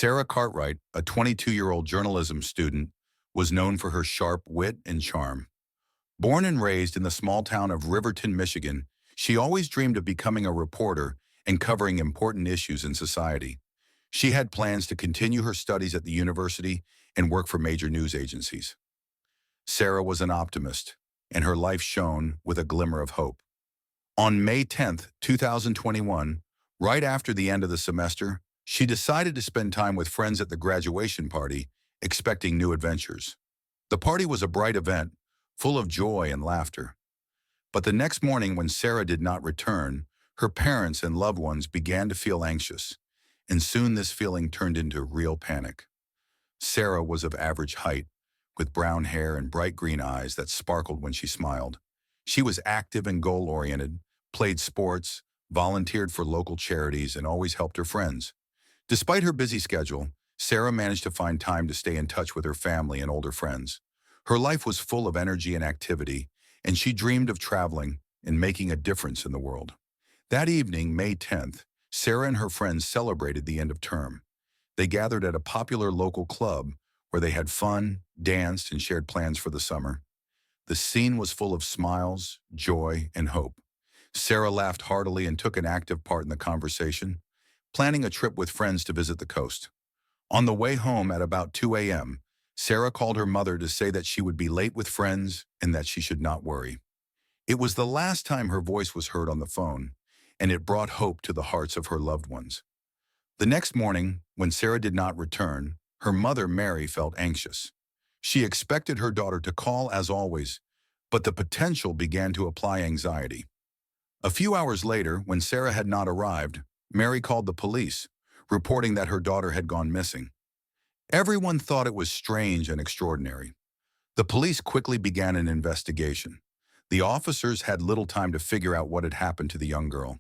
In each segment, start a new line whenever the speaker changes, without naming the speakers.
Sarah Cartwright, a 22-year-old journalism student, was known for her sharp wit and charm. Born and raised in the small town of Riverton, Michigan, she always dreamed of becoming a reporter and covering important issues in society. She had plans to continue her studies at the university and work for major news agencies. Sarah was an optimist, and her life shone with a glimmer of hope. On May 10th, 2021, right after the end of the semester, she decided to spend time with friends at the graduation party, expecting new adventures. The party was a bright event, full of joy and laughter. But the next morning when Sarah did not return, her parents and loved ones began to feel anxious, and soon this feeling turned into real panic. Sarah was of average height, with brown hair and bright green eyes that sparkled when she smiled. She was active and goal-oriented, played sports, volunteered for local charities, and always helped her friends. Despite her busy schedule, Sarah managed to find time to stay in touch with her family and older friends. Her life was full of energy and activity, and she dreamed of traveling and making a difference in the world. That evening, May 10th, Sarah and her friends celebrated the end of term. They gathered at a popular local club where they had fun, danced, and shared plans for the summer. The scene was full of smiles, joy, and hope. Sarah laughed heartily and took an active part in the conversation, planning a trip with friends to visit the coast. On the way home at about 2 a.m., Sarah called her mother to say that she would be late with friends and that she should not worry. It was the last time her voice was heard on the phone, and it brought hope to the hearts of her loved ones. The next morning, when Sarah did not return, her mother, Mary, felt anxious. She expected her daughter to call as always, but the potential began to apply anxiety. A few hours later, when Sarah had not arrived, Mary called the police, reporting that her daughter had gone missing. Everyone thought it was strange and extraordinary. The police quickly began an investigation. The officers had little time to figure out what had happened to the young girl.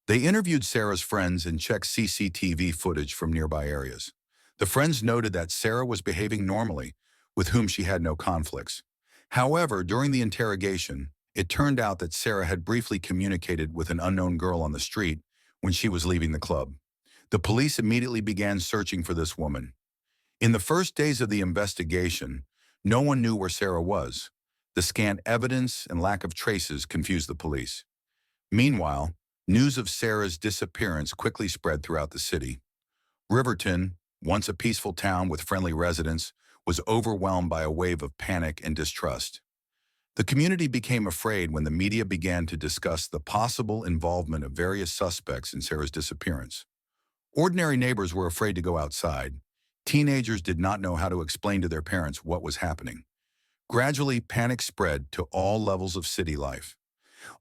They interviewed Sarah's friends and checked CCTV footage from nearby areas. The friends noted that Sarah was behaving normally, with whom she had no conflicts. However, during the interrogation, it turned out that Sarah had briefly communicated with an unknown girl on the street when she was leaving the club. The police immediately began searching for this woman. In the first days of the investigation, no one knew where Sarah was. The scant evidence and lack of traces confused the police. Meanwhile, news of Sarah's disappearance quickly spread throughout the city. Riverton, once a peaceful town with friendly residents, was overwhelmed by a wave of panic and distrust. The community became afraid when the media began to discuss the possible involvement of various suspects in Sarah's disappearance. Ordinary neighbors were afraid to go outside. Teenagers did not know how to explain to their parents what was happening. Gradually, panic spread to all levels of city life.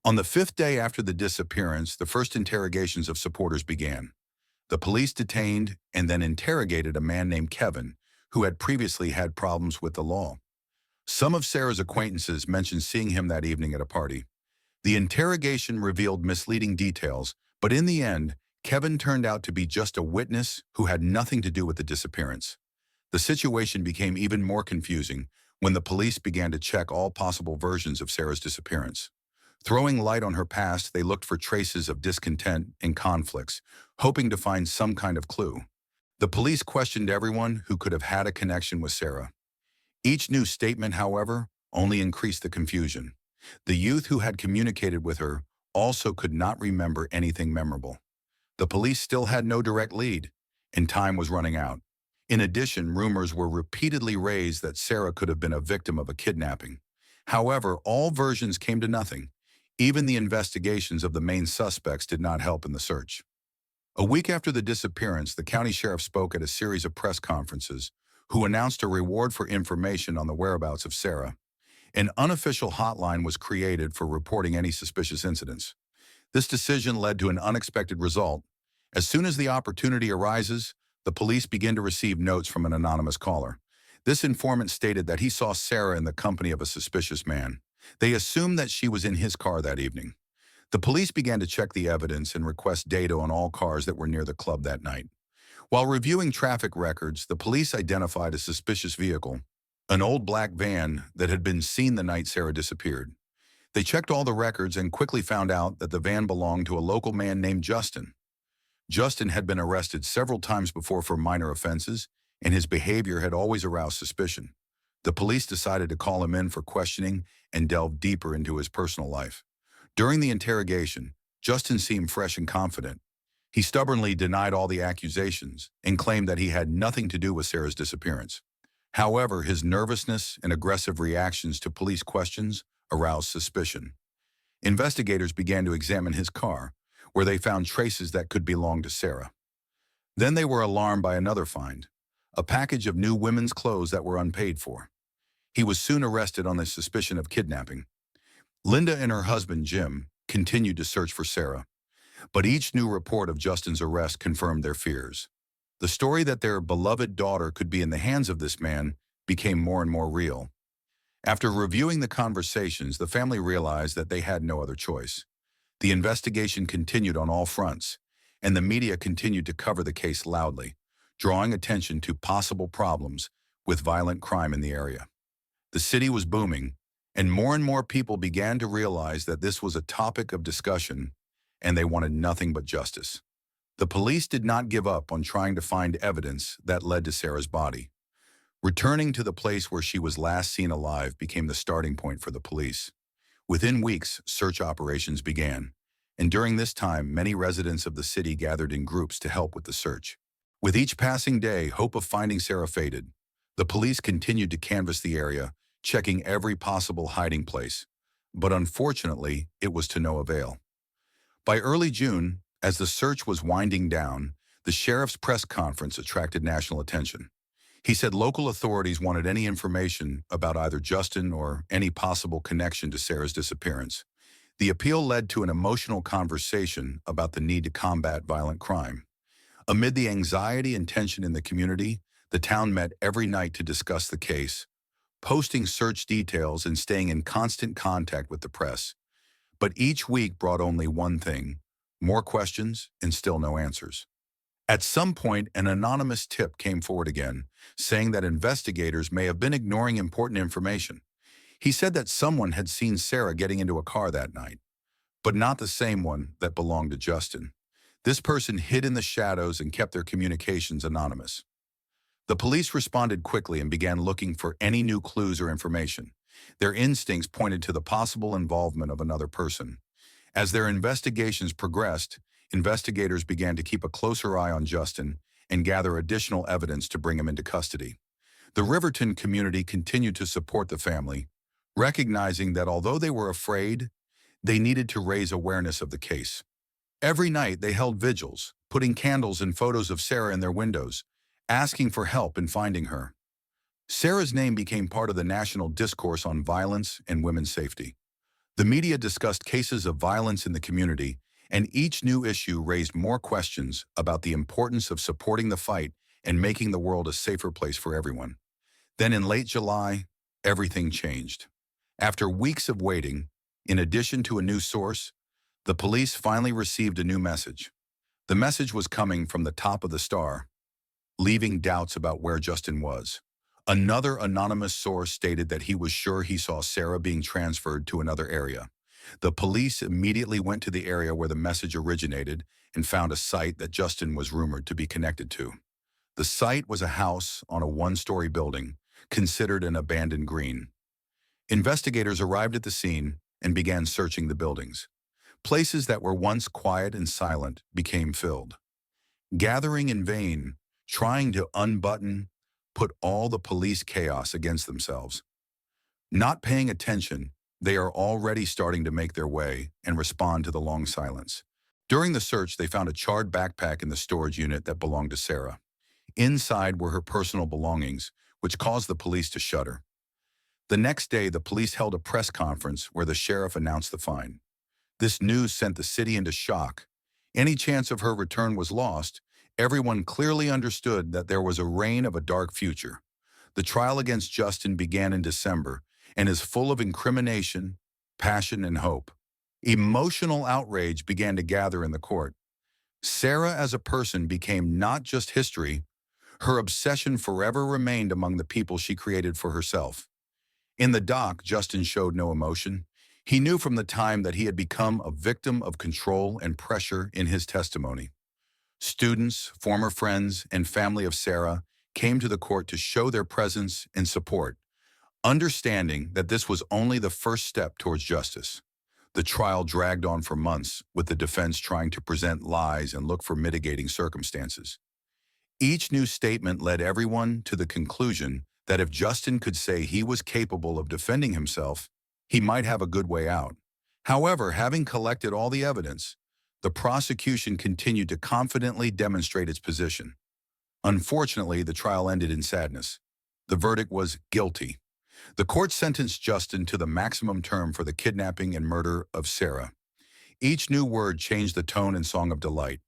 On the fifth day after the disappearance, the first interrogations of supporters began. The police detained and then interrogated a man named Kevin, who had previously had problems with the law. Some of Sarah's acquaintances mentioned seeing him that evening at a party. The interrogation revealed misleading details, but in the end, Kevin turned out to be just a witness who had nothing to do with the disappearance. The situation became even more confusing when the police began to check all possible versions of Sarah's disappearance. Throwing light on her past, they looked for traces of discontent and conflicts, hoping to find some kind of clue. The police questioned everyone who could have had a connection with Sarah. Each new statement, however, only increased the confusion. The youth who had communicated with her also could not remember anything memorable. The police still had no direct lead, and time was running out. In addition, rumors were repeatedly raised that Sarah could have been a victim of a kidnapping. However, all versions came to nothing. Even the investigations of the main suspects did not help in the search. A week after the disappearance, the county sheriff spoke at a series of press conferences, who announced a reward for information on the whereabouts of Sarah. An unofficial hotline was created for reporting any suspicious incidents. This decision led to an unexpected result. As soon as the opportunity arises, the police begin to receive notes from an anonymous caller. This informant stated that he saw Sarah in the company of a suspicious man. They assumed that she was in his car that evening. The police began to check the evidence and request data on all cars that were near the club that night. While reviewing traffic records, the police identified a suspicious vehicle, an old black van that had been seen the night Sarah disappeared. They checked all the records and quickly found out that the van belonged to a local man named Justin. Justin had been arrested several times before for minor offenses, and his behavior had always aroused suspicion. The police decided to call him in for questioning and delve deeper into his personal life. During the interrogation, Justin seemed fresh and confident. He stubbornly denied all the accusations and claimed that he had nothing to do with Sarah's disappearance. However, his nervousness and aggressive reactions to police questions aroused suspicion. Investigators began to examine his car, where they found traces that could belong to Sarah. Then they were alarmed by another find, a package of new women's clothes that were unpaid for. He was soon arrested on the suspicion of kidnapping. Linda and her husband, Jim, continued to search for Sarah, but each new report of Justin's arrest confirmed their fears. The story that their beloved daughter could be in the hands of this man became more and more real. After reviewing the conversations, the family realized that they had no other choice. The investigation continued on all fronts, and the media continued to cover the case loudly, drawing attention to possible problems with violent crime in the area. The city was booming, and more people began to realize that this was a topic of discussion, and they wanted nothing but justice. The police did not give up on trying to find evidence that led to Sarah's body. Returning to the place where she was last seen alive became the starting point for the police. Within weeks, search operations began, and during this time, many residents of the city gathered in groups to help with the search. With each passing day, hope of finding Sarah faded. The police continued to canvass the area, checking every possible hiding place, but unfortunately, it was to no avail. By early June, as the search was winding down, the sheriff's press conference attracted national attention. He said local authorities wanted any information about either Justin or any possible connection to Sarah's disappearance. The appeal led to an emotional conversation about the need to combat violent crime. Amid the anxiety and tension in the community, the town met every night to discuss the case, posting search details and staying in constant contact with the press. But each week brought only one thing: more questions and still no answers. At some point, an anonymous tip came forward again, saying that investigators may have been ignoring important information. He said that someone had seen Sarah getting into a car that night, but not the same one that belonged to Justin. This person hid in the shadows and kept their communications anonymous. The police responded quickly and began looking for any new clues or information. Their instincts pointed to the possible involvement of another person. As their investigations progressed, investigators began to keep a closer eye on Justin and gather additional evidence to bring him into custody. The Riverton community continued to support the family, recognizing that although they were afraid, they needed to raise awareness of the case. Every night they held vigils, putting candles and photos of Sarah in their windows, asking for help in finding her. Sarah's name became part of the national discourse on violence and women's safety. The media discussed cases of violence in the community, and each new issue raised more questions about the importance of supporting the fight and making the world a safer place for everyone. Then in late July, everything changed. After weeks of waiting, in addition to a new source, the police finally received a new message. The message was coming from the top of the Star, leaving doubts about where Justin was. Another anonymous source stated that he was sure he saw Sarah being transferred to another area. The police immediately went to the area where the message originated and found a site that Justin was rumored to be connected to. The site was a house on a one-story building, considered an abandoned green. Investigators arrived at the scene and began searching the buildings. Places that were once quiet and silent became filled. Gathering in vain, trying to unbutton, put all the police chaos against themselves. Not paying attention, they are already starting to make their way and respond to the long silence. During the search, they found a charred backpack in the storage unit that belonged to Sarah. Inside were her personal belongings, which caused the police to shudder. The next day, the police held a press conference where the sheriff announced the find. This news sent the city into shock. Any chance of her return was lost. Everyone clearly understood that there was a reign of a dark future. The trial against Justin began in December and is full of incrimination, passion, and hope. Emotional outrage began to gather in the court. Sarah as a person became not just history, her obsession forever remained among the people she created for herself. In the doc, Justin showed no emotion. He knew from the time that he had become a victim of control and pressure in his testimony. Students, former friends, and family of Sarah came to the court to show their presence and support, understanding that this was only the first step towards justice. The trial dragged on for months, with the defense trying to present lies and look for mitigating circumstances. Each new statement led everyone to the conclusion that if Justin could say he was capable of defending himself, he might have a good way out. However, having collected all the evidence, the prosecution continued to confidently demonstrate its position. Unfortunately, the trial ended in sadness. The verdict was guilty. The court sentenced Justin to the maximum term for the kidnapping and murder of Sarah. Each new word changed the tone and song of delight.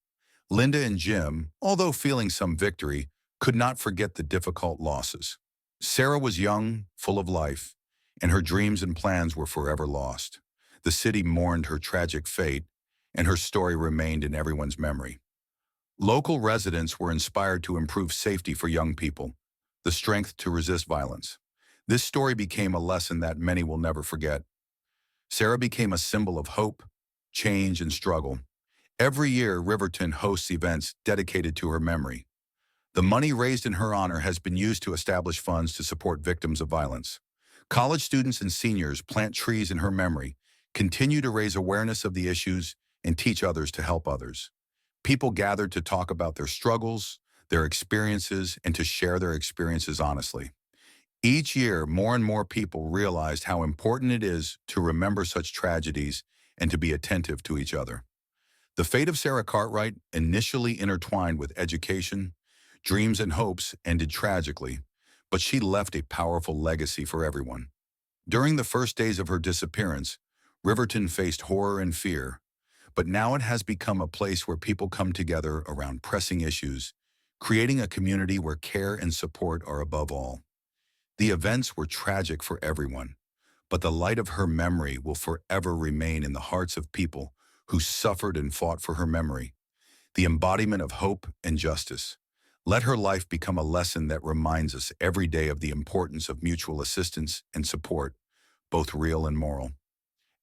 Linda and Jim, although feeling some victory, could not forget the difficult losses. Sarah was young, full of life, and her dreams and plans were forever lost. The city mourned her tragic fate, and her story remained in everyone's memory. Local residents were inspired to improve safety for young people, the strength to resist violence. This story became a lesson that many will never forget. Sarah became a symbol of hope, change, and struggle. Every year, Riverton hosts events dedicated to her memory. The money raised in her honor has been used to establish funds to support victims of violence. College students and seniors plant trees in her memory, continue to raise awareness of the issues, and teach others to help others. People gathered to talk about their struggles, their experiences, and to share their experiences honestly. Each year, more and more people realized how important it is to remember such tragedies and to be attentive to each other. The fate of Sarah Cartwright, initially intertwined with education, dreams, and hopes, ended tragically, but she left a powerful legacy for everyone. During the first days of her disappearance, Riverton faced horror and fear, but now it has become a place where people come together around pressing issues, creating a community where care and support are above all. The events were tragic for everyone, but the light of her memory will forever remain in the hearts of people who suffered and fought for her memory, the embodiment of hope and justice. Let her life become a lesson that reminds us every day of the importance of mutual assistance and support, both real and moral.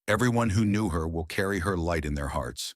Everyone who knew her will carry her light in their hearts.